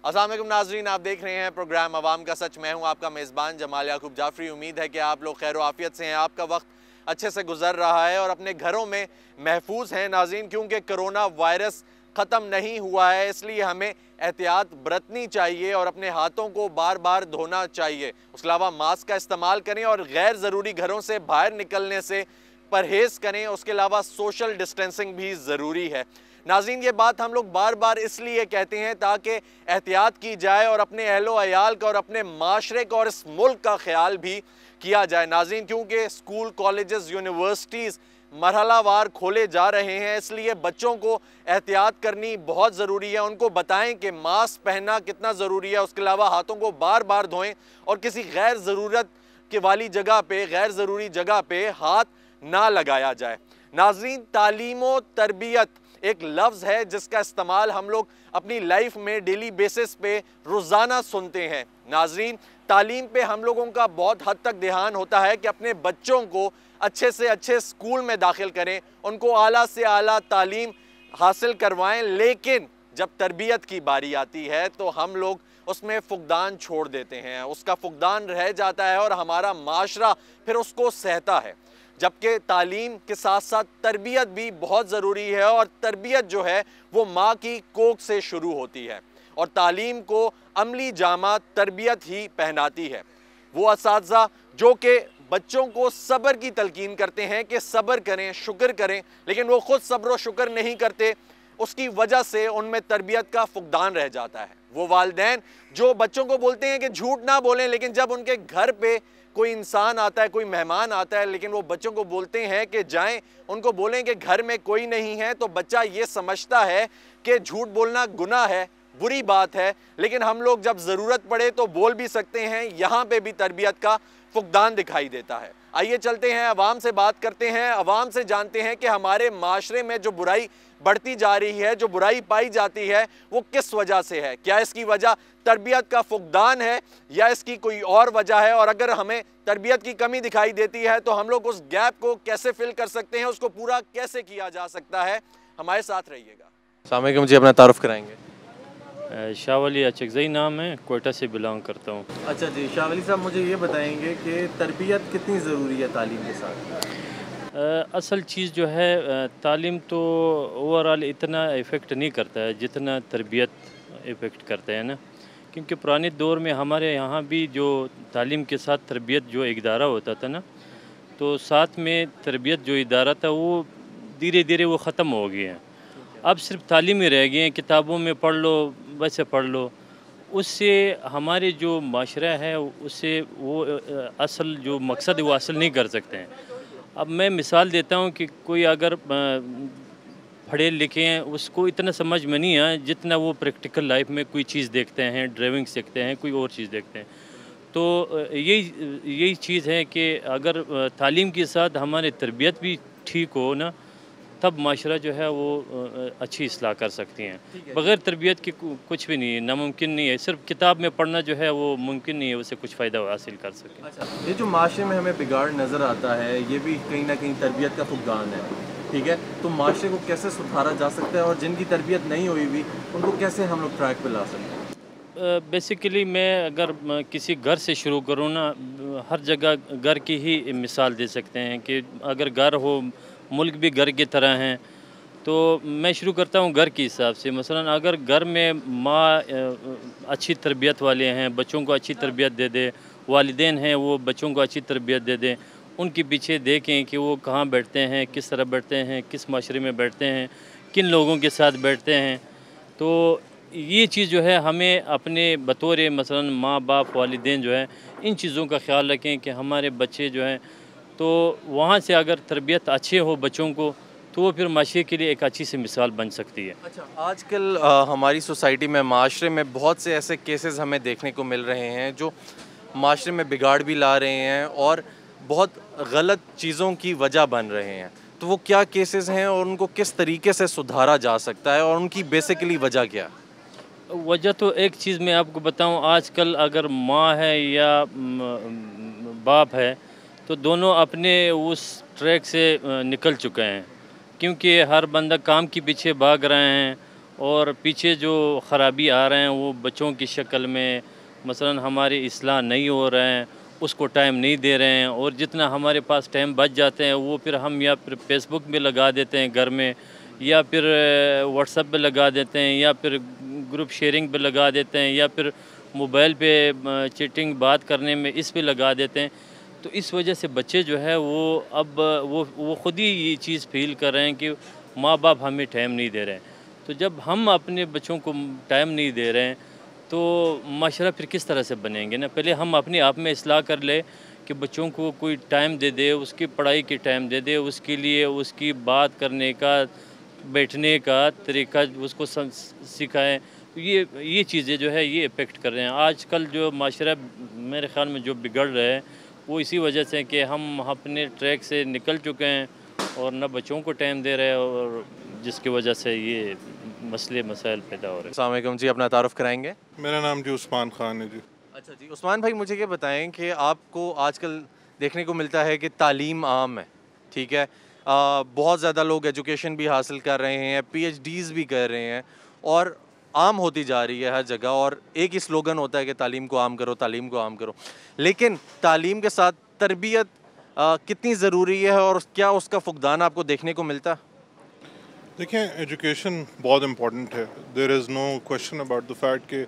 अस्सलाम वालेकुम नाजरीन, आप देख रहे हैं प्रोग्राम अवाम का सच। मैं हूं आपका मेज़बान जमाल याकूब जाफरी। उम्मीद है कि आप लोग खैर आफियत से हैं, आपका वक्त अच्छे से गुजर रहा है और अपने घरों में महफूज हैं नाजरीन, क्योंकि कोरोना वायरस ख़त्म नहीं हुआ है। इसलिए हमें एहतियात बरतनी चाहिए और अपने हाथों को बार बार धोना चाहिए। उसके अलावा मास्क का इस्तेमाल करें और गैर ज़रूरी घरों से बाहर निकलने से परहेज़ करें। उसके अलावा सोशल डिस्टेंसिंग भी ज़रूरी है। नाज़रीन, ये बात हम लोग बार बार इसलिए कहते हैं ताकि एहतियात की जाए और अपने अहलो अयाल का और अपने माशरे का और इस मुल्क का ख्याल भी किया जाए नाज़रीन, क्योंकि स्कूल, कॉलेजेस, यूनिवर्सिटीज़ मरहलावार खोले जा रहे हैं। इसलिए बच्चों को एहतियात करनी बहुत ज़रूरी है। उनको बताएं कि मास्क पहनना कितना ज़रूरी है। उसके अलावा हाथों को बार बार धोएं और किसी गैर ज़रूरत के वाली जगह पे, गैर ज़रूरी जगह पे हाथ ना लगाया जाए। नाज़रीन, तालीम व तरबियत एक लफ्ज़ है जिसका इस्तेमाल हम लोग अपनी लाइफ में डेली बेसिस पे रोज़ाना सुनते हैं। नाज़रीन, तालीम पे हम लोगों का बहुत हद तक ध्यान होता है कि अपने बच्चों को अच्छे से अच्छे स्कूल में दाखिल करें, उनको आला से आला तालीम हासिल करवाएं। लेकिन जब तरबियत की बारी आती है तो हम लोग उसमें फुकदान छोड़ देते हैं, उसका फुकदान रह जाता है और हमारा माशरा फिर उसको सहता है। जबकि तालीम के साथ साथ तरबियत भी बहुत ज़रूरी है और तरबियत जो है वो माँ की कोख से शुरू होती है और तालीम को अमली जामा तरबियत ही पहनाती है। वो असातिज़ा जो कि बच्चों को सब्र की तलकीन करते हैं कि सब्र करें, शुक्र करें, लेकिन वो ख़ुद सब्र और शुक्र नहीं करते, उसकी वजह से उनमें तरबियत का फुकदान रह जाता है। वो वालिदैन जो बच्चों को बोलते हैं कि झूठ ना बोलें, लेकिन जब उनके घर पे कोई इंसान आता है, कोई मेहमान आता है, लेकिन वो बच्चों को बोलते हैं कि जाएं, उनको बोलें कि घर में कोई नहीं है, तो बच्चा ये समझता है कि झूठ बोलना गुनाह है, बुरी बात है। लेकिन हम लोग जब ज़रूरत पड़े तो बोल भी सकते हैं। यहाँ पे भी तरबियत का फुकदान दिखाई देता है। आइए चलते हैं, अवाम से बात करते हैं, अवाम से जानते हैं कि हमारे माशरे में जो बुराई बढ़ती जा रही है, जो बुराई पाई जाती है, वो किस वजह से है। क्या इसकी वजह तरबियत का फुकदान है या इसकी कोई और वजह है? और अगर हमें तरबियत की कमी दिखाई देती है तो हम लोग उस गैप को कैसे फिल कर सकते हैं, उसको पूरा कैसे किया जा सकता है? हमारे साथ रहिएगा। अस्सलाम वालेकुम जी, अपना तारुफ कराएंगे। शाह वली अचकज़ई नाम है, कोयटा से बिलोंग करता हूँ। अच्छा जी, शाह वली साहब, मुझे ये बताएंगे कि तरबियत कितनी ज़रूरी है तालीम के साथ? असल चीज़ जो है तालीम तो ओवरऑल इतना इफ़ेक्ट नहीं करता है जितना तरबियत इफ़ेक्ट करता है ना, क्योंकि पुराने दौर में हमारे यहाँ भी जो तालीम के साथ तरबियत जो इदारा होता था ना, तो साथ में तरबियत जो इदारा था वो धीरे धीरे वो ख़त्म हो गए हैं। अब सिर्फ तालीम ही रह गए हैं, किताबों में पढ़ लो, वैसे पढ़ लो। उससे हमारे जो माशरा है उससे वो असल जो मकसद है वो हासिल नहीं कर सकते हैं। अब मैं मिसाल देता हूँ कि कोई अगर पढ़े लिखे हैं, उसको इतना समझ में नहीं आए जितना वो प्रैक्टिकल लाइफ में कोई चीज़ देखते हैं, ड्राइविंग सीखते हैं, कोई और चीज़ देखते हैं। तो यही यही चीज़ है कि अगर तालीम के साथ हमारी तरबियत भी ठीक हो ना, तब माशरा जो है वो अच्छी इस्लाह कर सकती हैं। बग़ैर तरबियत के कुछ भी नहीं है, नामुमकिन नहीं है। सिर्फ किताब में पढ़ना जो है वो मुमकिन नहीं है, उससे कुछ फ़ायदा हासिल कर सकें। अच्छा, ये जो माशरे में हमें बिगाड़ नज़र आता है, ये भी कहीं ना कहीं तरबियत का फुकदान है, ठीक है? तो माशरे को कैसे सुधारा जा सकता है और जिनकी तरबियत नहीं हुई हुई उनको कैसे हम लोग ट्रैक पे ला सकते हैं? बेसिकली मैं अगर किसी घर से शुरू करूँ ना, हर जगह घर की ही मिसाल दे सकते हैं कि अगर घर हो, मुल्क भी घर की तरह हैं, तो मैं शुरू करता हूँ घर के हिसाब से। मसलन अगर घर में माँ अच्छी तरबियत वाले हैं, बच्चों को अच्छी तरबियत दे दे, वालिदैन हैं वो बच्चों को अच्छी तरबियत दे दें, उनके पीछे देखें कि वो कहाँ बैठते हैं, किस तरह बैठते हैं, किस माशरे में बैठते हैं, किन लोगों के साथ बैठते हैं। तो ये चीज़ जो है हमें अपने बतौर मसलन माँ बाप, वालिदैन जो है, इन चीज़ों का ख़्याल रखें कि हमारे बच्चे जो हैं, तो वहाँ से अगर तरबियत अच्छे हो बच्चों को, तो वो फिर माशरे के लिए एक अच्छी सी मिसाल बन सकती है। अच्छा, आजकल हमारी सोसाइटी में, माशरे में बहुत से ऐसे केसेस हमें देखने को मिल रहे हैं जो माशरे में बिगाड़ भी ला रहे हैं और बहुत गलत चीज़ों की वजह बन रहे हैं। तो वो क्या केसेस हैं और उनको किस तरीके से सुधारा जा सकता है और उनकी बेसिकली वजह क्या? वजह तो एक चीज़ मैं आपको बताऊं, आजकल अगर माँ है या बाप है, तो दोनों अपने उस ट्रैक से निकल चुके हैं, क्योंकि हर बंदा काम के पीछे भाग रहे हैं और पीछे जो ख़राबी आ रहे हैं वो बच्चों की शक्ल में, मसलन हमारे इस्लाह नहीं हो रहे हैं, उसको टाइम नहीं दे रहे हैं, और जितना हमारे पास टाइम बच जाते हैं वो फिर हम या फिर फेसबुक में लगा देते हैं घर में, या फिर व्हाट्सएप पे लगा देते हैं, या फिर ग्रुप शेयरिंग पे लगा देते हैं, या फिर मोबाइल पे चैटिंग बात करने में इस पे लगा देते हैं। तो इस वजह से बच्चे जो है वो अब वो ख़ुद ही ये चीज़ फ़ील कर रहे हैं कि माँ बाप हमें टाइम नहीं दे रहे हैं। तो जब हम अपने बच्चों को टाइम नहीं दे रहे हैं तो माशरा फिर किस तरह से बनेंगे ना। पहले हम अपने आप में इस्लाह कर ले कि बच्चों को कोई टाइम दे दे, उसकी पढ़ाई की टाइम दे दे, उसके लिए उसकी बात करने का, बैठने का तरीका उसको सिखाएं। तो ये चीज़ें जो है ये इफ़ेक्ट कर रहे हैं। आजकल जो माशरा मेरे ख़्याल में जो बिगड़ रहा है वो इसी वजह से कि हम अपने ट्रैक से निकल चुके हैं और न बच्चों को टाइम दे रहे हैं, और जिसकी वजह से ये मसले मसाइल पैदा हो रहे हैं। अस्सलाम वालेकुम जी, अपना तारुफ कराएंगे? मेरा नाम जी उस्मान खान है जी। अच्छा जी, उस्मान भाई मुझे ये बताएं कि आपको आजकल देखने को मिलता है कि तालीम आम है, ठीक है, बहुत ज़्यादा लोग एजुकेशन भी हासिल कर रहे हैं, पीएचडीज़ भी कर रहे हैं और आम होती जा रही है हर जगह, और एक ही स्लोगन होता है कि तालीम को आम करो, तालीम को आम करो। लेकिन तालीम के साथ तरबियत कितनी ज़रूरी है और क्या उसका फुकदान आपको देखने को मिलता? देखें, एजुकेशन बहुत इम्पोर्टेंट है। There is no question about the fact कि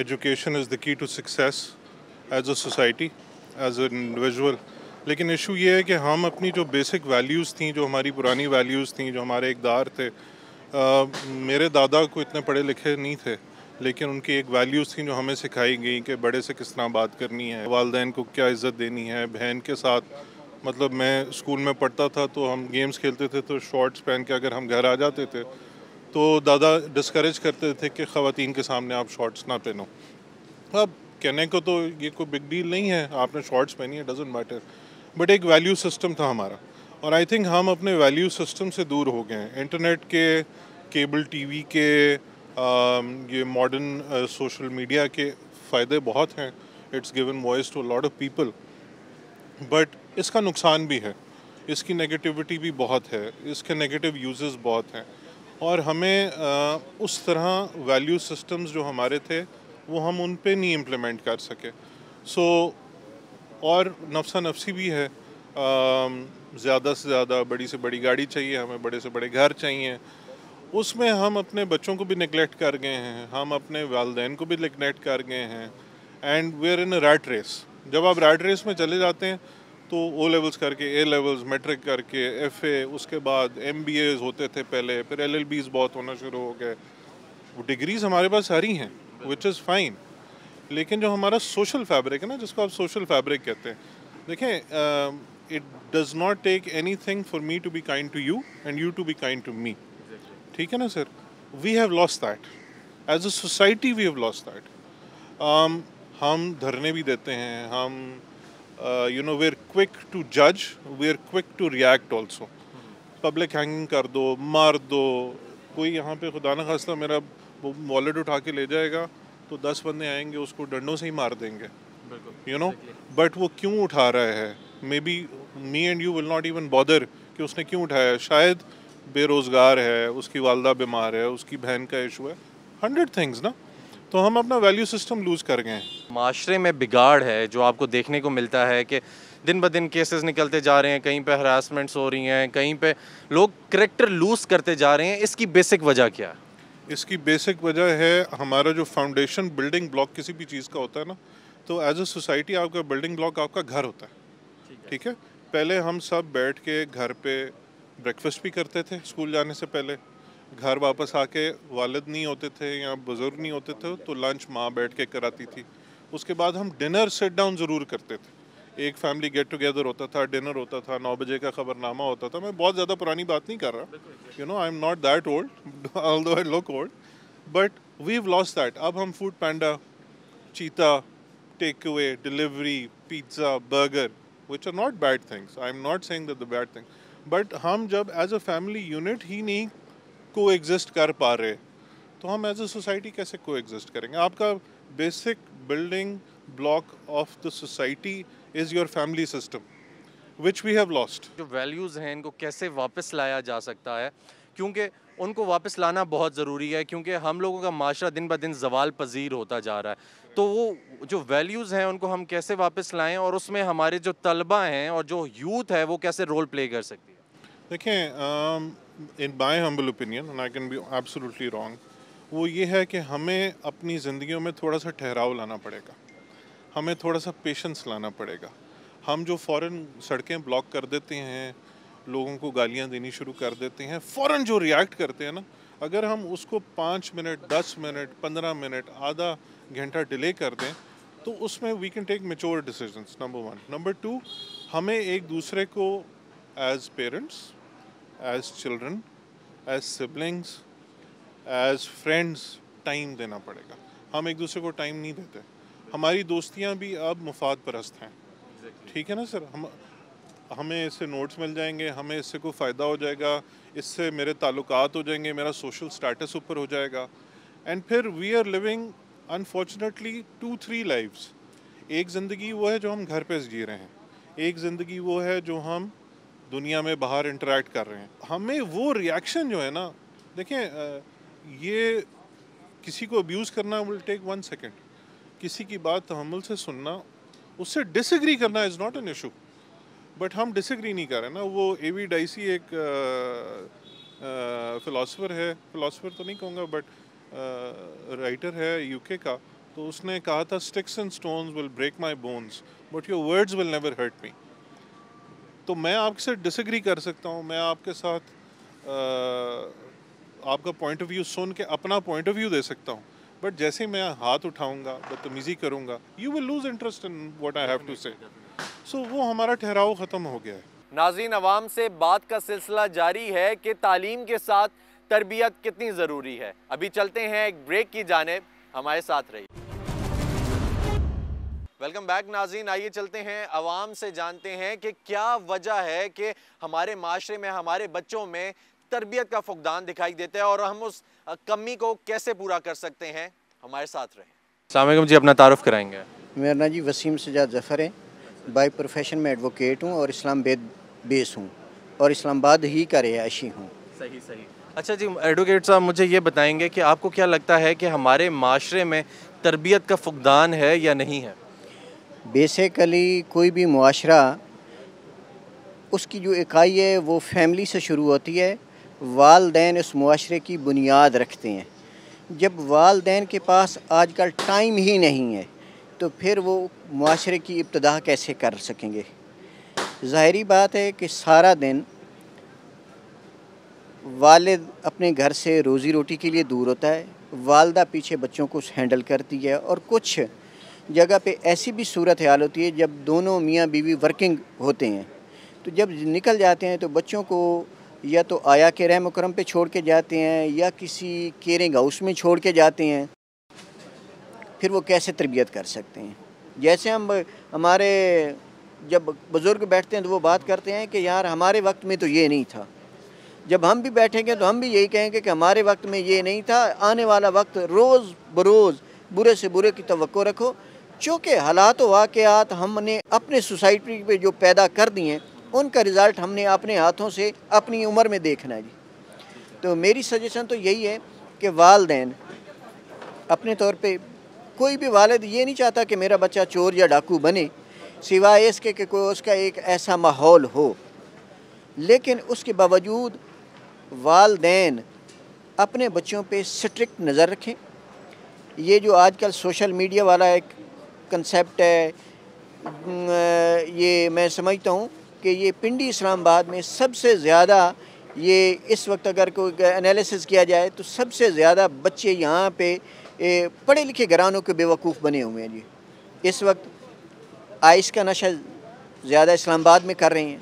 education is the key to success as a society, as an individual. लेकिन इशू ये है कि हम अपनी जो बेसिक वैल्यूज़ थी, जो हमारी पुरानी वैल्यूज़ थी, जो हमारे इक़दार थे, मेरे दादा को इतने पढ़े लिखे नहीं थे, लेकिन उनकी एक वैल्यूज़ थी जो हमें सिखाई गई कि बड़े से किस तरह बात करनी है, वालिदैन को क्या इज़्ज़त देनी है, बहन के साथ। मतलब मैं स्कूल में पढ़ता था तो हम गेम्स खेलते थे तो शॉर्ट्स पहन के अगर हम घर आ जाते थे तो दादा डिस्करेज करते थे कि ख़वातीन के सामने आप शॉर्ट्स ना पहनो। अब कहने को तो ये कोई बिग डील नहीं है, आपने शॉर्ट्स पहनी है, डजेंट मैटर, बट एक वैल्यू सिस्टम था हमारा। और आई थिंक हम अपने वैल्यू सिस्टम से दूर हो गए हैं। इंटरनेट के, केबल टीवी के, ये मॉडर्न सोशल मीडिया के फ़ायदे बहुत हैं, it's given voice to lot of people, but इसका नुकसान भी है, इसकी नेगेटिविटी भी बहुत है, इसके नेगेटिव यूजेस बहुत हैं, और हमें उस तरह वैल्यू सिस्टम्स जो हमारे थे वो हम उन पे नहीं इम्प्लीमेंट कर सके। और नफ्सा नफसी भी है, ज़्यादा से ज़्यादा बड़ी से बड़ी गाड़ी चाहिए हमें, बड़े से बड़े घर चाहिए, उसमें हम अपने बच्चों को भी नेगलेक्ट कर गए हैं, हम अपने वालिदैन को भी नेगलेक्ट कर गए हैं, and we are in a rat race. जब आप रैट रेस में चले जाते हैं तो ओ लेवल्स करके, ए लेवल्स, मैट्रिक करके, एफए, उसके बाद एमबीएज होते थे पहले, फिर एलएलबीज बहुत होना शुरू हो गए। वो डिग्रीज हमारे पास सारी हैं, विच इज़ फाइन, लेकिन जो हमारा सोशल फैब्रिक है ना, जिसको आप सोशल फैब्रिक कहते हैं, देखें, it does not take anything for me to be kind to you and you to be kind to me. ठीक है ना sir? We have lost that as a society, we have lost that. हम धरने भी देते हैं, हम you know, we are quick to जज, we are quick to react also. Public hanging कर दो, मार दो, कोई यहाँ पे खुदा न खास्ता मेरा वॉलेट उठा के ले जाएगा तो 10 बंदे आएंगे उसको डंडों से ही मार देंगे, यू नो, बट वो क्यों उठा रहा है? May be me and you will not even bother कि उसने क्यों उठाया है। शायद बेरोज़गार है, उसकी वालदा बीमार है, उसकी बहन का इशू है, 100 थिंग्स ना। तो हम अपना वैल्यू सिस्टम लूज़ कर गए हैं। माशरे में बिगाड़ है जो आपको देखने को मिलता है कि दिन ब दिन केसेस निकलते जा रहे हैं, कहीं पे हरासमेंट्स हो रही हैं, कहीं पे लोग करेक्टर लूज़ करते जा रहे हैं, इसकी बेसिक वजह क्या है? इसकी बेसिक वजह है हमारा जो फाउंडेशन, बिल्डिंग ब्लॉक किसी भी चीज़ का होता है ना, तो एज अ सोसाइटी आपका बिल्डिंग ब्लॉक आपका घर होता है। ठीक है, पहले हम सब बैठ के घर पे ब्रेकफास्ट भी करते थे स्कूल जाने से पहले, घर वापस आके वालिद नहीं होते थे या बुज़ुर्ग नहीं होते थे तो लंच माँ बैठ के कराती थी। उसके बाद हम डिनर सिट डाउन ज़रूर करते थे, एक फैमिली गेट टुगेदर होता था, डिनर होता था, 9 बजे का खबरनामा होता था। मैं बहुत ज़्यादा पुरानी बात नहीं कर रहा, you know, I am not that old although I look old, but we have lost that. अब हम foodpanda, cheetah, takeaway, delivery, pizza, burger, which are not bad things, I am not saying that the bad thing, but हम जब as a family unit ही नहीं को exist कर पा रहे तो हम एज अ सोसाइटी कैसे को एग्जिस्ट करेंगे? आपका basic building block of the society is your family system, which we have lost. जो वैल्यूज़ हैं इनको कैसे वापस लाया जा सकता है? क्योंकि उनको वापस लाना बहुत ज़रूरी है, क्योंकि हम लोगों का माशरा दिन ब दिन ज़वाल पजीर होता जा रहा है। तो वो जो वैल्यूज़ हैं उनको हम कैसे वापस लाएं, और उसमें हमारे जो तलबा हैं और जो यूथ है वो कैसे रोल प्ले कर सकती है? देखें, in my humble opinion, and I can be absolutely wrong, वो ये है कि हमें अपनी ज़िंदगियों में थोड़ा सा ठहराव लाना पड़ेगा, हमें थोड़ा सा पेशेंस लाना पड़ेगा। हम जो फ़ौरन सड़कें ब्लॉक कर देते हैं, लोगों को गालियां देनी शुरू कर देते हैं, फ़ौरन जो रिएक्ट करते हैं ना, अगर हम उसको 5 मिनट, 10 मिनट, 15 मिनट, आधा घंटा डिले कर दें तो उसमें we can take mature decisions, number 1। Number 2, हमें एक दूसरे को as parents, as children, as siblings, as friends time देना पड़ेगा। हम एक दूसरे को टाइम नहीं देते। हमारी दोस्तियां भी अब मुफाद परस्त हैं, ठीक है ना सर? हमें इससे नोट्स मिल जाएंगे, हमें इससे कोई फ़ायदा हो जाएगा, इससे मेरे ताल्लुकात हो जाएंगे, मेरा सोशल स्टेटस ऊपर हो जाएगा। एंड फिर we are living unfortunately 2-3 lives. एक ज़िंदगी वो है जो हम घर पे जी रहे हैं, एक ज़िंदगी वो है जो हम दुनिया में बाहर इंटरेक्ट कर रहे हैं। हमें वो रिएक्शन जो है ना, देखें, ये किसी को अब्यूज़ करना विल टेक 1 सेकेंड, किसी की बात तहम्मुल से सुनना, उससे डिसएग्री करना is not an issue, but हम डिसएग्री नहीं कर रहे ना। वो एवी डाइसी एक फ़िलासफ़र है, फ़िलासफ़र तो नहीं कहूँगा बट राइटर है यूके का, तो उसने कहा था sticks and stones will break my bones but your words will never hurt me. तो मैं आपसे डिसएग्री कर सकता हूँ, मैं आपके साथ आपका पॉइंट ऑफ व्यू सुन के अपना पॉइंट ऑफ व्यू दे सकता हूँ, बट जैसे ही मैं हाथ उठाऊंगा, बदतमीज़ी करूँगा, you will lose interest in what I have to say. So वो हमारा ठहराव ख़त्म हो गया है। नाज़रीन, अवाम से बात का सिलसिला जारी है कि तालीम के साथ तरबियत कितनी ज़रूरी है। अभी चलते हैं एक ब्रेक की जानिब, हमारे साथ रहिए। वेलकम बैक नाज़रीन, आइए चलते हैं अवाम से, जानते हैं कि क्या वजह है कि हमारे माशरे में, हमारे बच्चों में तरबियत का फुकदान दिखाई देता है और हम उस कमी को कैसे पूरा कर सकते हैं। हमारे साथ रहें। अस्सलाम वालेकुम जी, अपना तारुफ कराएंगे? मेरा नाम जी वसीम सजाद ज़फ़र है। बाई प्रोफेशन में एडवोकेट हूँ और इस्लामाबाद बेस हूँ और इस्लामाबाद ही का रिहायशी हूँ। सही सही। अच्छा जी, एडवोकेट साहब, मुझे ये बताएंगे कि आपको क्या लगता है कि हमारे माशरे में तरबियत का फुकदान है या नहीं है? बेसिकली कोई भी मुआशरा, उसकी जो इकाई है वो फैमिली से शुरू होती है। वालदैन उस मुआशरे की बुनियाद रखते हैं। जब वालदैन के पास आजकल टाइम ही नहीं है तो फिर वो मुआशरे की इब्तिदा कैसे कर सकेंगे? ज़ाहिरी बात है कि सारा दिन वालिद अपने घर से रोज़ी रोटी के लिए दूर होता है, वालदा पीछे बच्चों को हैंडल करती है, और कुछ जगह पे ऐसी भी सूरत हाल होती है जब दोनों मियाँ बीवी वर्किंग होते हैं, तो जब निकल जाते हैं तो बच्चों को या तो आया के रहम करम पे छोड़ के जाते हैं या किसी केयरिंग हाउस में छोड़ के जाते हैं। फिर वो कैसे तरबियत कर सकते हैं? जैसे हमारे जब बुज़ुर्ग बैठते हैं तो वो बात करते हैं कि यार हमारे वक्त में तो ये नहीं था। जब हम भी बैठेंगे तो हम भी यही कहेंगे कि हमारे वक्त में ये नहीं था। आने वाला वक्त रोज़ बरोज़ बुरे से बुरे की तवक्को रखो, चूँकि हालात व वाक़यात हमने अपने सोसाइटी पे जो पैदा कर दिए हैं उनका रिज़ल्ट हमने अपने हाथों से अपनी उम्र में देखना है जी। तो मेरी सजेशन तो यही है कि वालदैन अपने तौर पे, कोई भी वालिद ये नहीं चाहता कि मेरा बच्चा चोर या डाकू बने, सिवाय इसके कि कोई उसका एक ऐसा माहौल हो, लेकिन उसके बावजूद वालदैन अपने बच्चों पे स्ट्रिक्ट नज़र रखें। ये जो आजकल सोशल मीडिया वाला एक कंसेप्ट है, ये मैं समझता हूँ कि ये पिंडी इस्लामाबाद में सबसे ज़्यादा, ये इस वक्त अगर कोई एनालिसिस किया जाए तो सबसे ज़्यादा बच्चे यहाँ पे पढ़े लिखे घरानों के बेवकूफ़ बने हुए हैं जी। इस वक्त आइस का नशा ज़्यादा इस्लामाबाद में कर रहे हैं,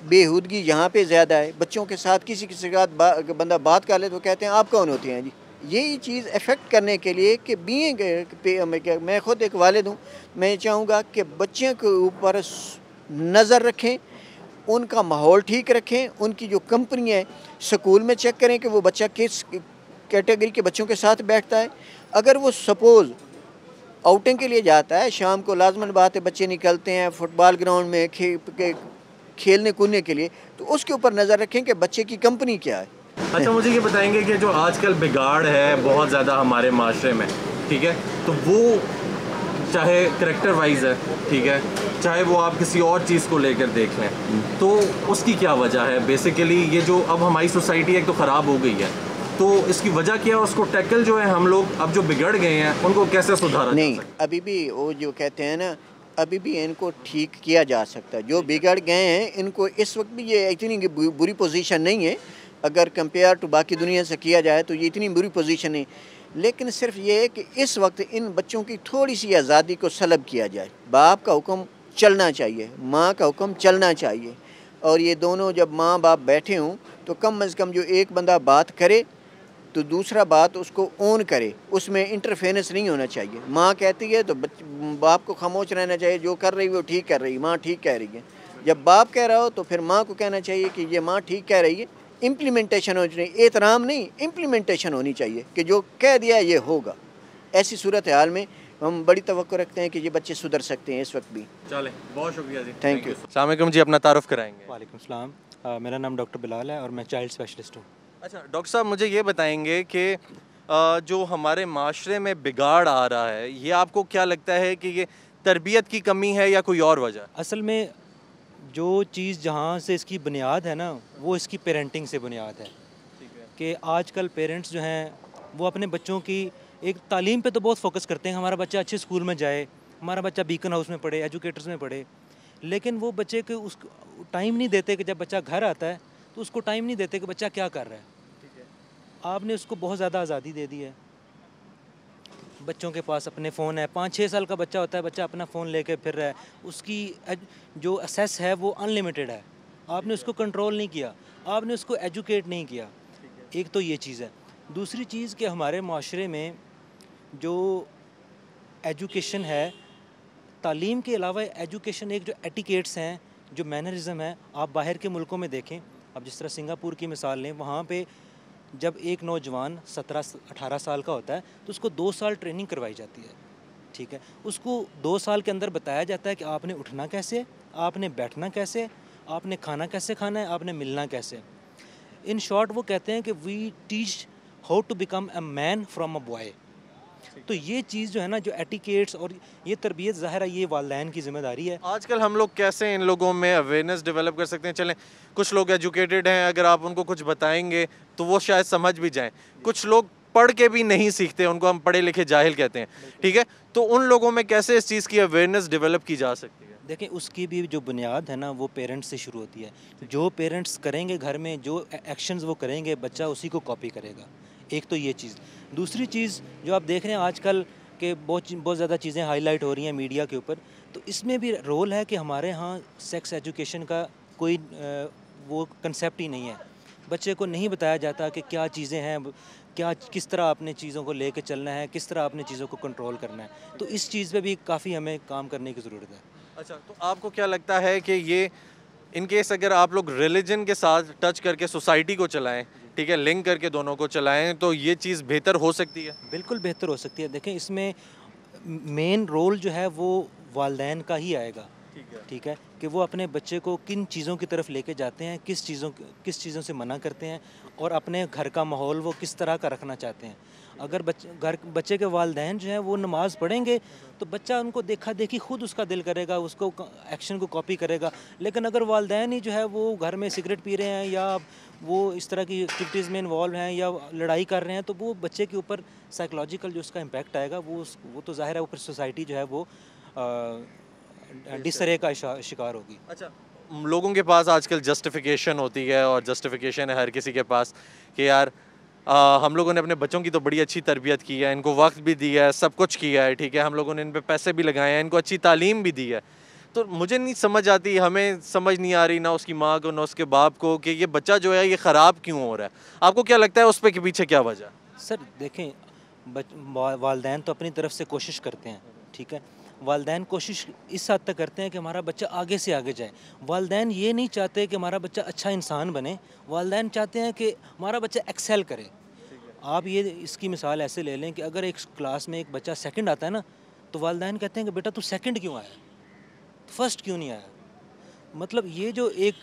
बेहूदगी यहाँ पे ज़्यादा है। बच्चों के साथ किसी के साथ बंदा बात कर ले तो कहते हैं आप कौन होते हैं जी। यही चीज़ इफ़ेक्ट करने के लिए कि मैं ख़ुद एक वालिद हूँ, मैं चाहूँगा कि बच्चों के ऊपर नज़र रखें, उनका माहौल ठीक रखें, उनकी जो कंपनी है स्कूल में चेक करें कि वो बच्चा किस कैटेगरी के बच्चों के साथ बैठता है। अगर वो सपोज़ आउटिंग के लिए जाता है, शाम को लाजमन बात है बच्चे निकलते हैं फुटबॉल ग्राउंड में खेलने कूदने के लिए, तो उसके ऊपर नज़र रखें कि बच्चे की कंपनी क्या है। अच्छा, मुझे ये बताएंगे कि जो आजकल बिगाड़ है बहुत ज़्यादा हमारे माशरे में, ठीक है, तो वो चाहे करेक्टर वाइज है, ठीक है, चाहे वो आप किसी और चीज़ को लेकर देख लें, तो उसकी क्या वजह है? बेसिकली ये जो अब हमारी सोसाइटी एक तो ख़राब हो गई है, तो इसकी वजह क्या है? उसको टैकल जो है हम लोग अब जो बिगड़ गए हैं उनको कैसे सुधारा नहीं, जा सकता? अभी भी वो जो कहते हैं ना, अभी भी इनको ठीक किया जा सकता है। जो बिगड़ गए हैं इनको इस वक्त भी ये इतनी बुरी पोजीशन नहीं है, अगर कंपेयर टू बाकी दुनिया से किया जाए तो ये इतनी बुरी पोजीशन नहीं, लेकिन सिर्फ ये है कि इस वक्त इन बच्चों की थोड़ी सी आज़ादी को सलब किया जाए। बाप का हुक्म चलना चाहिए, माँ का हुक्म चलना चाहिए, और ये दोनों जब माँ बाप बैठे हों तो कम से कम जो एक बंदा बात करे तो दूसरा बात उसको ओन करे, उसमें इंटरफेरेंस नहीं होना चाहिए। माँ कहती है तो बाप को खामोश रहना चाहिए, जो कर रही है वो ठीक कर रही है, माँ ठीक कह रही है। जब बाप कह रहा हो तो फिर माँ को कहना चाहिए कि ये माँ ठीक कह रही है। इम्प्लीमेंटेशन होनी चाहिए, एहतराम नहीं, इम्प्लीमेंटेशन होनी चाहिए कि जो कह दिया ये होगा। ऐसी सूरत हाल में हम बड़ी तवक्को रखते हैं कि ये बच्चे सुधर सकते हैं इस वक्त भी। चले, बहुत शुक्रिया जी, थैंक यू। अस्सलाम वालेकुम जी, अपना तारुफ कराएंगे। वालेकुम सलाम, मेरा नाम डॉक्टर बिलाल है और मैं चाइल्ड स्पेशलिस्ट हूँ। अच्छा डॉक्टर साहब, मुझे ये बताएंगे कि जो हमारे माशरे में बिगाड़ आ रहा है, ये आपको क्या लगता है कि ये तरबियत की कमी है या कोई और वजह? असल में जो चीज़ जहाँ से इसकी बुनियाद है ना, वो इसकी पेरेंटिंग से बुनियाद है। कि आजकल पेरेंट्स जो हैं वो अपने बच्चों की एक तालीम पे तो बहुत फोकस करते हैं, हमारा बच्चा अच्छे स्कूल में जाए, हमारा बच्चा बीकन हाउस में पढ़े, एजुकेटर्स में पढ़े, लेकिन वो बच्चे को उस टाइम नहीं देते कि जब बच्चा घर आता है तो उसको टाइम नहीं देते कि बच्चा क्या कर रहा है। आपने उसको बहुत ज़्यादा आज़ादी दे दी है। बच्चों के पास अपने फ़ोन है, 5-6 साल का बच्चा होता है, बच्चा अपना फ़ोन लेके फिर रहा है, उसकी जो एक्सेस है वो अनलिमिटेड है। आपने उसको कंट्रोल नहीं किया, आपने उसको एजुकेट नहीं किया। एक तो ये चीज़ है। दूसरी चीज़ कि हमारे माशरे में जो एजुकेशन है, तालीम के अलावा एजुकेशन, एक जो एटिकेट्स हैं, जो मैनरिज़म है, आप बाहर के मुल्कों में देखें, अब जिस तरह सिंगापुर की मिसाल लें, वहाँ पे जब एक नौजवान 17-18 साल का होता है तो उसको 2 साल ट्रेनिंग करवाई जाती है, ठीक है। उसको 2 साल के अंदर बताया जाता है कि आपने उठना कैसे, आपने बैठना कैसे, आपने खाना कैसे खाना है, आपने मिलना कैसे। इन शॉर्ट वो कहते हैं कि we teach how to become a man from a boy. तो ये चीज़ जो है ना, जो एटिकेट्स और ये तरबियत, ज़ाहिर है ये वालिदैन की ज़िम्मेदारी है। आजकल हम लोग कैसे इन लोगों में अवेयरनेस डेवलप कर सकते हैं? चलें, कुछ लोग एजुकेटेड हैं, अगर आप उनको कुछ बताएंगे तो वो शायद समझ भी जाएं। कुछ लोग पढ़ के भी नहीं सीखते, उनको हम पढ़े लिखे जाहिल कहते हैं, ठीक है, तो उन लोगों में कैसे इस चीज़ की अवेयरनेस डेवलप की जा सकती है? देखें, उसकी भी जो बुनियाद है ना, वो पेरेंट्स से शुरू होती है। जो पेरेंट्स करेंगे घर में, जो एक्शंस वो करेंगे, बच्चा उसी को कॉपी करेगा। एक तो ये चीज़। दूसरी चीज़ जो आप देख रहे हैं आजकल के बहुत ज़्यादा चीज़ें हाईलाइट हो रही हैं मीडिया के ऊपर, तो इसमें भी रोल है कि हमारे यहाँ सेक्स एजुकेशन का कोई वो कंसेप्ट ही नहीं है। बच्चे को नहीं बताया जाता कि क्या चीज़ें हैं, क्या किस तरह अपने चीज़ों को लेके चलना है, किस तरह अपने चीज़ों को कंट्रोल करना है। तो इस चीज़ पे भी काफ़ी हमें काम करने की ज़रूरत है। अच्छा, तो आपको क्या लगता है कि ये इन केस अगर आप लोग रिलीजन के साथ टच करके सोसाइटी को चलाएं, ठीक है, लिंक करके दोनों को चलाएं, तो ये चीज़ बेहतर हो सकती है? बिल्कुल बेहतर हो सकती है। देखें, इसमें मेन रोल जो है वो वालिदैन का ही आएगा, ठीक है, कि वो अपने बच्चे को किन चीज़ों की तरफ लेके जाते हैं, किस चीज़ों से मना करते हैं, और अपने घर का माहौल वो किस तरह का रखना चाहते हैं। अगर बच्चे के वालिदैन जो हैं वो नमाज़ पढ़ेंगे तो बच्चा उनको देखा देखी खुद उसका दिल करेगा, उसको एक्शन को कॉपी करेगा। लेकिन अगर वालिदैन ही जो है वो घर में सिगरेट पी रहे हैं या वो इस तरह की एक्टिविटीज़ में इन्वॉल्व हैं या लड़ाई कर रहे हैं, तो वो बच्चे के ऊपर साइकोलॉजिकल जो उसका इम्पैक्ट आएगा वो तो ज़ाहिर है ऊपर सोसाइटी जो है वो डिसरे का शिकार होगी। अच्छा, लोगों के पास आजकल जस्टिफिकेशन होती है, और जस्टिफिकेशन है हर किसी के पास कि यार हम लोगों ने अपने बच्चों की तो बड़ी अच्छी तरबियत की है, इनको वक्त भी दिया है, सब कुछ किया है, ठीक है, हम लोगों ने इन पे पैसे भी लगाए हैं, इनको अच्छी तालीम भी दी है, तो मुझे नहीं समझ आती, हमें समझ नहीं आ रही ना उसकी माँ को ना उसके बाप को कि ये बच्चा जो है ये ख़राब क्यों हो रहा है। आपको क्या लगता है उस पे के पीछे क्या वजह? सर देखें, वालिदैन तो अपनी तरफ से कोशिश करते हैं, ठीक है, वालिदैन कोशिश इस हद तक करते हैं कि हमारा बच्चा आगे से आगे जाए। वालिदैन ये नहीं चाहते कि हमारा बच्चा अच्छा इंसान बने, वालिदैन चाहते हैं कि हमारा बच्चा एक्सेल करे। आप ये इसकी मिसाल ऐसे ले लें कि अगर एक क्लास में एक बच्चा सेकंड आता है ना, तो वालिदैन कहते हैं कि बेटा तू सेकंड क्यों आया, फर्स्ट क्यों नहीं आया। मतलब ये जो एक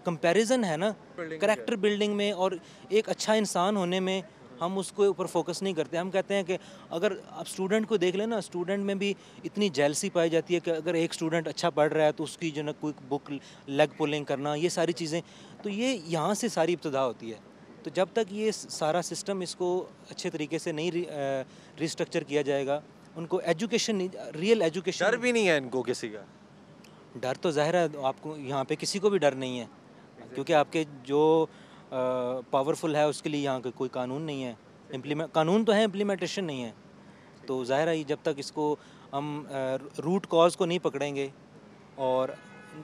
कंपैरिजन है ना करैक्टर बिल्डिंग में और एक अच्छा इंसान होने में, हम उसके ऊपर फोकस नहीं करते। हम कहते हैं कि अगर आप स्टूडेंट को देख लें ना, स्टूडेंट में भी इतनी जेलसी पाई जाती है कि अगर एक स्टूडेंट अच्छा पढ़ रहा है तो उसकी जो ना कोई बुक लेग पुलिंग करना, ये सारी चीज़ें, तो ये यहाँ से सारी इब्तदा होती है। तो जब तक ये सारा सिस्टम इसको अच्छे तरीके से नहीं रिस्ट्रक्चर किया जाएगा, उनको एजुकेशन, रियल एजुकेशन, डर भी नहीं है इनको किसी का? डर तो ज़ाहिर है आपको यहाँ पे किसी को भी डर नहीं है, क्योंकि आपके जो पावरफुल है उसके लिए यहाँ का कोई कानून नहीं है। कानून तो है, इम्प्लीमेंटेशन नहीं है। तो ज़ाहिर है जब तक इसको हम रूट कॉज को नहीं पकड़ेंगे और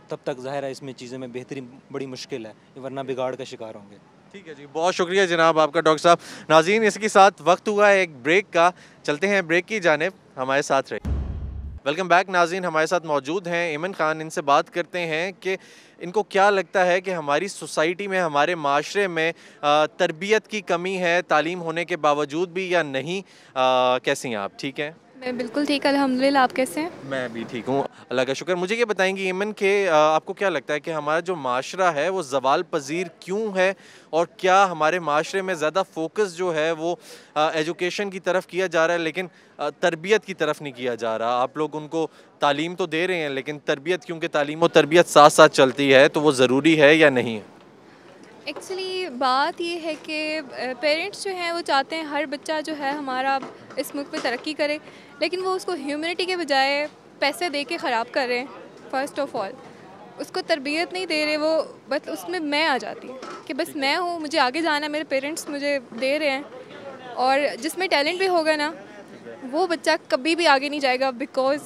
तब तक ज़ाहिर है इसमें चीज़ों में बेहतरी बड़ी मुश्किल है, वरना बिगाड़ का शिकार होंगे। ठीक है जी, बहुत शुक्रिया जनाब आपका डॉक्टर साहब। नाज़रीन, इसके साथ वक्त हुआ है एक ब्रेक का, चलते हैं ब्रेक की जानिब, हमारे साथ रहे। वेलकम बैक नाज़रीन, हमारे साथ मौजूद हैं इमन खान। इनसे बात करते हैं कि इनको क्या लगता है कि हमारी सोसाइटी में, हमारे माशरे में तरबियत की कमी है तालीम होने के बावजूद भी या नहीं? कैसी हैं आप? ठीक हैं? मैं बिल्कुल ठीक, अल्हम्दुलिल्लाह। आप कैसे हैं? मैं भी ठीक हूँ, अल्लाह का शुक्र। मुझे ये बताएंगी इमन के आपको क्या लगता है कि हमारा जो माशरा है वो ज़वाल पजीर क्यों है, और क्या हमारे माशरे में ज़्यादा फोकस जो है वो एजुकेशन की तरफ किया जा रहा है लेकिन तरबियत की तरफ नहीं किया जा रहा? आप लोग उनको तालीम तो दे रहे हैं लेकिन तरबियत, क्योंकि तालीम और तरबियत साथ साथ चलती है, तो वो ज़रूरी है या नहीं है? एक्चुअली बात ये है कि पेरेंट्स जो हैं वो चाहते हैं हर बच्चा जो है हमारा इस मुल्क में तरक्की करे, लेकिन वो उसको ह्यूमैनिटी के बजाय पैसे दे के ख़राब कर रहे हैं। फ़र्स्ट ऑफ ऑल उसको तरबियत नहीं दे रहे, वो बस उसमें मैं आ जाती हूँ कि बस मैं हूँ, मुझे आगे जाना है, मेरे पेरेंट्स मुझे दे रहे हैं, और जिसमें टैलेंट भी होगा ना वो बच्चा कभी भी आगे नहीं जाएगा, बिकॉज़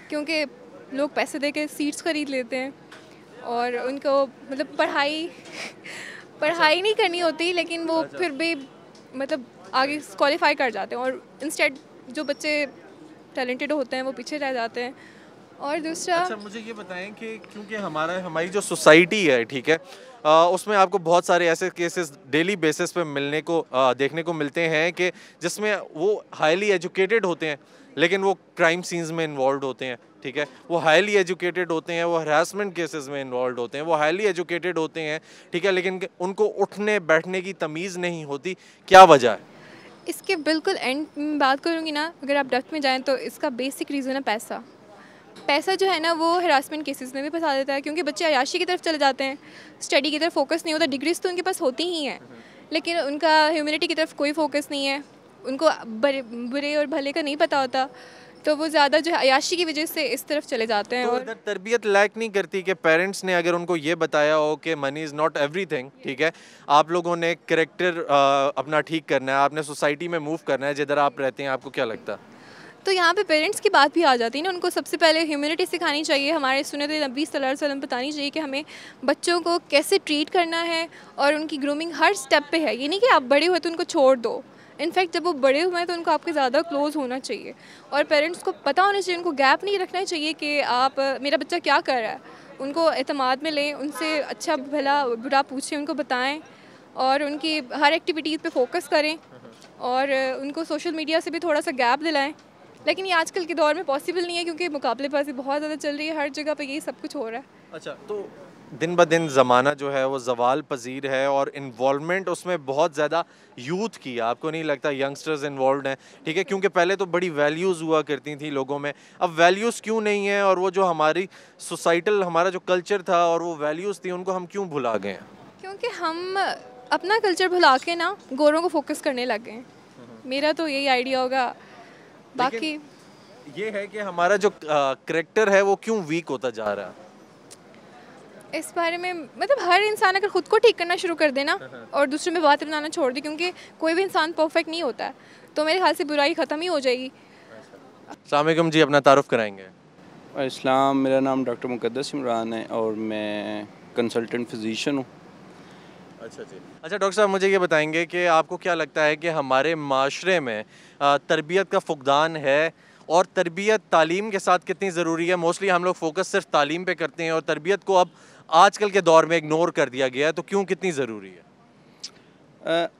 क्योंकि लोग पैसे दे के सीट्स ख़रीद लेते हैं और उनको मतलब पढ़ाई नहीं करनी होती, लेकिन वो फिर भी मतलब आगे क्वालिफाई कर जाते हैं, और इंस्टेड जो बच्चे टैलेंटेड होते हैं वो पीछे रह जाते हैं। और दूसरा, अच्छा मुझे ये बताएं कि क्योंकि हमारी जो सोसाइटी है, ठीक है, उसमें आपको बहुत सारे ऐसे केसेस डेली बेसिस पे मिलने को देखने को मिलते हैं कि जिसमें वो हाईली एजुकेटेड होते हैं लेकिन वो क्राइम सीन्स में इन्वॉल्व होते हैं, ठीक है, वो हाईली एजुकेटेड होते हैं, वो हरासमेंट केसेस में इन्वॉल्व होते हैं, वो हाईली एजुकेटेड होते हैं, ठीक है, लेकिन उनको उठने बैठने की तमीज़ नहीं होती। क्या वजह है इसके बिल्कुल एंड में बात करूँगी ना, अगर आप डेप्थ में जाएँ तो इसका बेसिक रीज़न है पैसा। पैसा जो है ना वो हरासमेंट केसेस में भी फंसा देता है, क्योंकि बच्चे अयाशी की तरफ चले जाते हैं, स्टडी की तरफ फोकस नहीं होता। डिग्रीज तो उनके पास होती ही हैं लेकिन उनका ह्यूमैनिटी की तरफ कोई फोकस नहीं है, उनको बुरे और भले का नहीं पता होता, तो वो ज़्यादा जो है अयाशी की वजह से इस तरफ चले जाते हैं। तो और इधर तरबियत लैक नहीं करती कि पेरेंट्स ने अगर उनको ये बताया हो कि मनी इज़ नॉट एवरीथिंग, ठीक है, आप लोगों ने करेक्टर अपना ठीक करना है, आपने सोसाइटी में मूव करना है जिधर आप रहते हैं, आपको क्या लगता है? तो यहाँ पे पेरेंट्स की बात भी आ जाती है ना, उनको सबसे पहले ह्यूमैनिटी सिखानी चाहिए। हमारे सुन्नत नबी सल्लल्लाहु अलैहि वसल्लम बतानी चाहिए कि हमें बच्चों को कैसे ट्रीट करना है, और उनकी ग्रूमिंग हर स्टेप पे है। ये नहीं कि आप बड़े हुए तो उनको छोड़ दो, इनफैक्ट जब वो बड़े हुए हैं तो उनको आपके ज़्यादा क्लोज होना चाहिए, और पेरेंट्स को पता होना चाहिए, उनको गैप नहीं रखना चाहिए कि आप मेरा बच्चा क्या कर रहा है। उनको एतमाद में लें, उनसे अच्छा भला बुरा पूछें, उनको बताएं, और उनकी हर एक्टिविटीज़ पे फोकस करें, और उनको सोशल मीडिया से भी थोड़ा सा गैप दिलाएं। लेकिन ये आजकल के दौर में पॉसिबल नहीं है, क्योंकि मुकाबलेबाजी बहुत ज़्यादा चल रही है, हर जगह पे यही सब कुछ हो रहा है। अच्छा, तो दिन ब दिन ज़माना जो है वो ज़वाल पजीर है और इन्वॉल्वमेंट उसमें बहुत ज़्यादा यूथ की है, आपको नहीं लगता यंगस्टर्स इन्वॉल्व हैं, ठीक है, क्योंकि पहले तो बड़ी वैल्यूज़ हुआ करती थी लोगों में, अब वैल्यूज़ क्यों नहीं है, और वो जो हमारी सोसाइटल हमारा जो कल्चर था और वो वैल्यूज़ थी उनको हम क्यों भुला गए हैं? क्योंकि हम अपना कल्चर भुला के ना गोरों को फोकस करने लग गए हैं, मेरा तो यही आइडिया होगा। बाकी ये है कि हमारा जो करेक्टर है वो क्यों वीक होता जा रहा है? इस बारे में मतलब हर इंसान अगर ख़ुद को ठीक करना शुरू कर देना और दूसरों में बात बनाना छोड़ दे, क्योंकि कोई भी इंसान परफेक्ट नहीं होता है, तो मेरे ख्याल से बुराई ख़त्म ही हो जाएगी। अस्सलाम वालेकुम जी, अपना तारुफ कराएंगे? इस्लाम, मेरा नाम डॉक्टर मुक़द्दस इमरान है और मैं कंसल्टेंट फिजिशियन हूँ। अच्छा जी। अच्छा डॉक्टर साहब, मुझे ये बताएंगे कि आपको क्या लगता है कि हमारे माशरे में तरबियत का फुकदान है, और तरबियत तालीम के साथ कितनी ज़रूरी है? मोस्टली हम लोग फोकस सिर्फ तालीम पे करते हैं और तरबियत को अब आजकल के दौर में इग्नोर कर दिया गया है, तो क्यों, कितनी ज़रूरी है?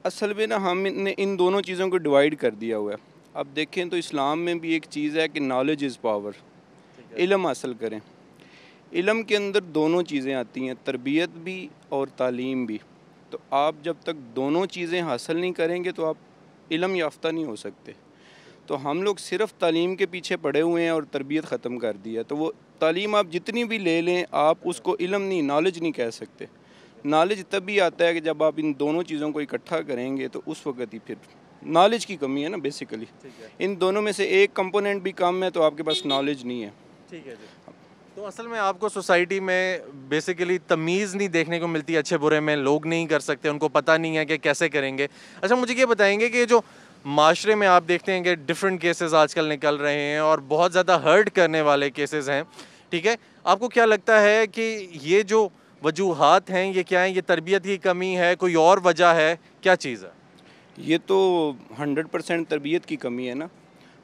असल में ना हमने इन दोनों चीज़ों को डिवाइड कर दिया हुआ है। अब देखें तो इस्लाम में भी एक चीज़ है कि नॉलेज इज़ पावर, इल्म हासिल करें। इल्म के अंदर दोनों चीज़ें आती हैं, तरबियत भी और तालीम भी। तो आप जब तक दोनों चीज़ें हासिल नहीं करेंगे तो आप इल्म याफ्ता नहीं हो सकते। तो हम लोग सिर्फ़ तालीम के पीछे पड़े हुए हैं और तरबियत ख़त्म कर दिया। तो वो तालीम आप जितनी भी ले लें, आप उसको इल्म नहीं, नॉलेज नहीं कह सकते। नॉलेज तभी आता है कि जब आप इन दोनों चीज़ों को इकट्ठा करेंगे, तो उस वक्त ही फिर नॉलेज की कमी है ना बेसिकली। इन दोनों में से एक कंपोनेंट भी कम है तो आपके पास नॉलेज नहीं है। ठीक है जी। तो असल में आपको सोसाइटी में बेसिकली तमीज़ नहीं देखने को मिलती, अच्छे बुरे में लोग नहीं कर सकते, उनको पता नहीं है कि कैसे करेंगे। अच्छा, मुझे ये बताएंगे कि जो माशरे में आप देखते हैं कि डिफरेंट केसेस आजकल निकल रहे हैं और बहुत ज़्यादा हर्ट करने वाले केसेस हैं, ठीक है, आपको क्या लगता है कि ये जो वजूहात हैं ये क्या हैं? ये तरबियत की कमी है, कोई और वजह है, क्या चीज़ है? ये तो 100% तरबियत की कमी है ना।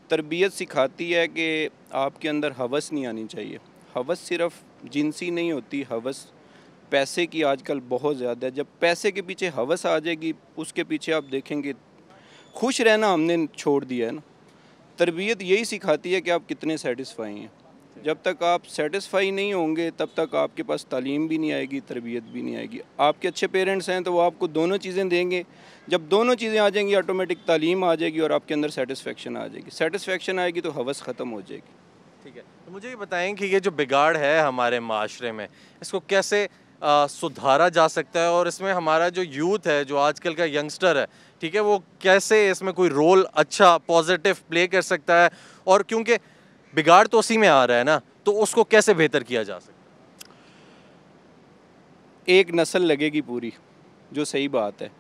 तरबियत सिखाती है कि आपके अंदर हवस नहीं आनी चाहिए। हवस सिर्फ जिनसी नहीं होती, हवस पैसे की आजकल बहुत ज़्यादा है। जब पैसे के पीछे हवस आ जाएगी, उसके पीछे आप देखेंगे खुश रहना हमने छोड़ दिया है ना। तरबियत यही सिखाती है कि आप कितने सेटिस्फाई हैं। जब तक आप सेटिस्फाई नहीं होंगे तब तक आपके पास तालीम भी नहीं आएगी, तरबियत भी नहीं आएगी। आपके अच्छे पेरेंट्स हैं तो वो आपको दोनों चीज़ें देंगे। जब दोनों चीज़ें आ जाएंगी, ऑटोमेटिक तालीम आ जाएगी और आपके अंदर सेटिस्फेक्शन आ जाएगी। सेटिस्फेक्शन आएगी तो हवस ख़त्म हो जाएगी। ठीक है, तो मुझे ये बताएं कि ये जो बिगाड़ है हमारे माशरे में, इसको कैसे सुधारा जा सकता है और इसमें हमारा जो यूथ है, जो आजकल का यंगस्टर है, ठीक है, वो कैसे इसमें कोई रोल अच्छा पॉजिटिव प्ले कर सकता है? और क्योंकि बिगाड़ तो उसी में आ रहा है ना, तो उसको कैसे बेहतर किया जा सकता है? एक नस्ल लगेगी पूरी, जो सही बात है।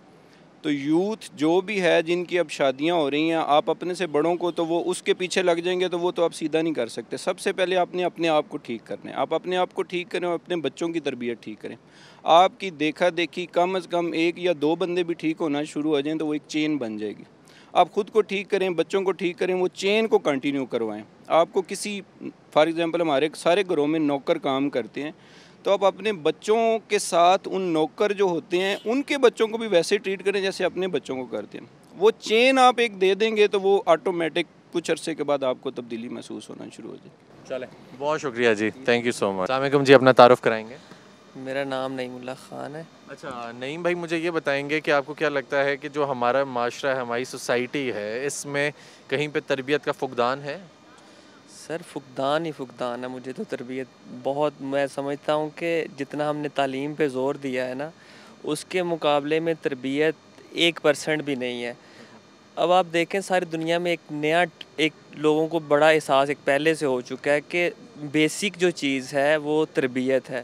तो यूथ जो भी है, जिनकी अब शादियां हो रही हैं, आप अपने से बड़ों को तो वो उसके पीछे लग जाएंगे तो वो तो आप सीधा नहीं कर सकते। सबसे पहले आपने अपने आप को ठीक करना है। आप अपने आप को ठीक करें और अपने बच्चों की तरबियत ठीक करें। आपकी देखा देखी कम से कम 1 या 2 बंदे भी ठीक होना शुरू हो जाएं तो वो एक चेन बन जाएगी। आप ख़ुद को ठीक करें, बच्चों को ठीक करें, वो चेन को कंटिन्यू करवाएं। आपको किसी, फॉर एग्ज़ाम्पल हमारे सारे घरों में नौकर काम करते हैं, तो आप अपने बच्चों के साथ उन नौकर जो होते हैं उनके बच्चों को भी वैसे ट्रीट करें जैसे अपने बच्चों को करते हैं। वो चेन आप एक दे देंगे तो वो ऑटोमेटिक कुछ अरसे के बाद आपको तब्दीली महसूस होना शुरू हो जाए। चलें, बहुत शुक्रिया जी, थैंक यू सो मच। अस्सलाम वालेकुम जी, अपना तारुफ कराएंगे? मेरा नाम नईमुल्लाह ख़ान है। अच्छा नईम भाई, मुझे ये बताएंगे कि आपको क्या लगता है कि जो हमारा माशरा है, हमारी सोसाइटी है, इसमें कहीं पे तरबियत का फुकदान है? सर फुकदान ही फुकदान है। मुझे तो तरबियत बहुत, मैं समझता हूँ कि जितना हमने तालीम पे ज़ोर दिया है ना, उसके मुकाबले में तरबियत 1% भी नहीं है। अब आप देखें सारी दुनिया में एक लोगों को बड़ा एहसास एक पहले से हो चुका है कि बेसिक जो चीज़ है वो तरबियत है।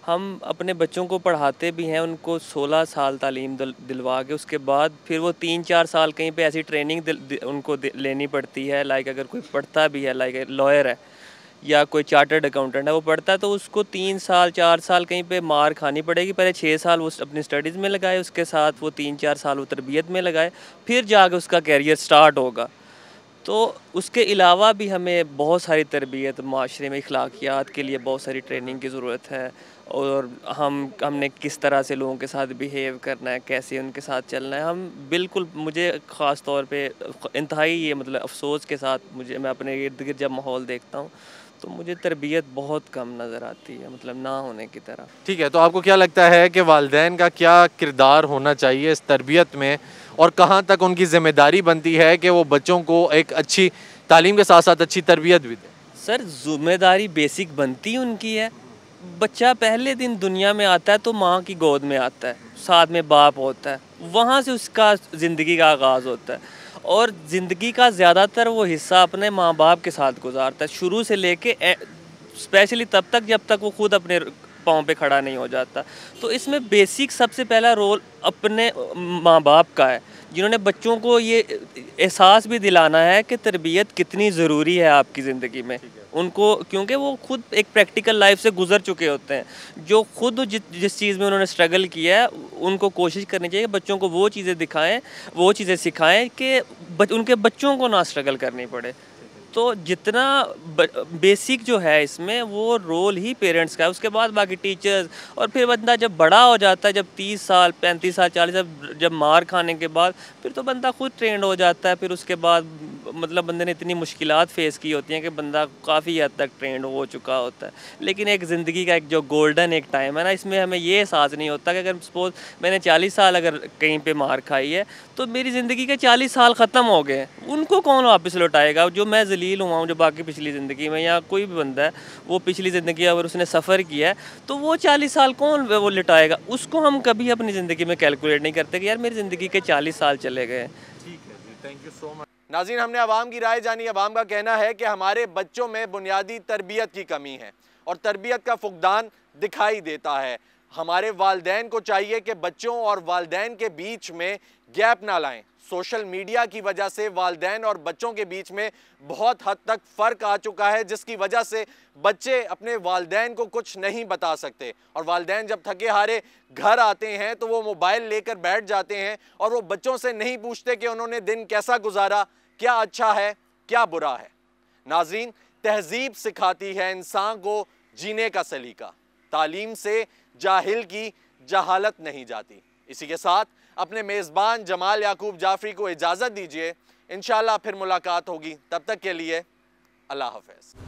हम अपने बच्चों को पढ़ाते भी हैं, उनको 16 साल तालीम दिलवा के उसके बाद फिर वो 3-4 साल कहीं पे ऐसी ट्रेनिंग उनको लेनी पड़ती है। लाइक अगर कोई पढ़ता भी है, लाइक लॉयर है या कोई चार्टर्ड अकाउंटेंट है, वो पढ़ता है तो उसको 3 साल 4 साल कहीं पे मार खानी पड़ेगी। पहले 6 साल वो अपनी स्टडीज़ में लगाए, उसके साथ वो 3-4 साल वो तरबियत में लगाए, फिर जाके उसका कैरियर स्टार्ट होगा। तो उसके अलावा भी हमें बहुत सारी तरबियत, माशरे में अखलाकियात के लिए बहुत सारी ट्रेनिंग की ज़रूरत है। और हमने किस तरह से लोगों के साथ बिहेव करना है, कैसे उनके साथ चलना है, हम बिल्कुल, मुझे ख़ास तौर पे इंतहाई ये मतलब अफसोस के साथ मैं अपने इर्द गिर्द जब माहौल देखता हूँ तो मुझे तरबियत बहुत कम नज़र आती है, मतलब ना होने की तरह। ठीक है, तो आपको क्या लगता है कि वालिदैन का क्या किरदार होना चाहिए इस तरबियत में और कहाँ तक उनकी ज़िम्मेदारी बनती है कि वो बच्चों को एक अच्छी तालीम के साथ साथ अच्छी तरबियत भी दें? सर ज़िम्मेदारी बेसिक बनती उनकी है। बच्चा पहले दिन दुनिया में आता है तो माँ की गोद में आता है, साथ में बाप होता है, वहाँ से उसका ज़िंदगी का आगाज़ होता है और ज़िंदगी का ज़्यादातर वो हिस्सा अपने माँ बाप के साथ गुजारता है, शुरू से लेके स्पेशली तब तक जब तक वो खुद अपने पाँव पे खड़ा नहीं हो जाता। तो इसमें बेसिक सबसे पहला रोल अपने माँ बाप का है, जिन्होंने बच्चों को ये एहसास भी दिलाना है कि तरबियत कितनी ज़रूरी है आपकी ज़िंदगी में उनको, क्योंकि वो खुद एक प्रैक्टिकल लाइफ से गुजर चुके होते हैं, जो खुद जिस चीज़ में उन्होंने स्ट्रगल किया है, उनको कोशिश करनी चाहिए बच्चों को वो चीज़ें दिखाएं, वो चीज़ें सिखाएं कि उनके बच्चों को ना स्ट्रगल करनी पड़े। तो जितना बेसिक जो है इसमें वो रोल ही पेरेंट्स का है, उसके बाद बाकी टीचर्स, और फिर बंदा जब बड़ा हो जाता है, जब 30 साल 35 साल 40 साल जब मार खाने के बाद फिर तो बंदा खुद ट्रेंड हो जाता है, फिर उसके बाद मतलब बंदे ने इतनी मुश्किलात फेस की होती हैं कि बंदा काफ़ी हद तक ट्रेंड हो चुका होता है। लेकिन एक ज़िंदगी का एक जो गोल्डन एक टाइम है ना, इसमें हमें ये एहसास नहीं होता कि अगर सपोज़ मैंने 40 साल अगर कहीं पे मार खाई है तो मेरी ज़िंदगी के 40 साल ख़त्म हो गए, उनको कौन वापस लौटाएगा? जो मैं ज़लील हुआ हूँ जो बाकी पिछली ज़िंदगी में, या कोई भी बंदा है वो पिछली ज़िंदगी अगर उसने सफ़र किया है तो वो 40 साल कौन वो लौटाएगा? उसको हम कभी अपनी ज़िंदगी में कैलकुलेट नहीं करते कि यार मेरी ज़िंदगी के 40 साल चले गए। ठीक है जी, थैंक यू सो मच। नाज़रीन, हमने अवाम की राय जानी। अवाम का कहना है कि हमारे बच्चों में बुनियादी तरबियत की कमी है और तरबियत का फुकदान दिखाई देता है। हमारे वालिदैन को चाहिए कि बच्चों और वालिदैन के बीच में गैप ना लाएं। सोशल मीडिया की वजह से वालिदैन और बच्चों के बीच में बहुत हद तक फ़र्क आ चुका है, जिसकी वजह से बच्चे अपने वालिदैन को कुछ नहीं बता सकते और वालिदैन जब थके हारे घर आते हैं तो वो मोबाइल लेकर बैठ जाते हैं और वो बच्चों से नहीं पूछते कि उन्होंने दिन कैसा गुजारा, क्या अच्छा है क्या बुरा है। नाज़रीन, तहजीब सिखाती है इंसान को जीने का सलीका। तालीम से जाहिल की जहालत नहीं जाती। इसी के साथ अपने मेज़बान जमाल याकूब जाफरी को इजाज़त दीजिए। इंशाअल्लाह फिर मुलाकात होगी, तब तक के लिए अल्लाह हाफ़िज़।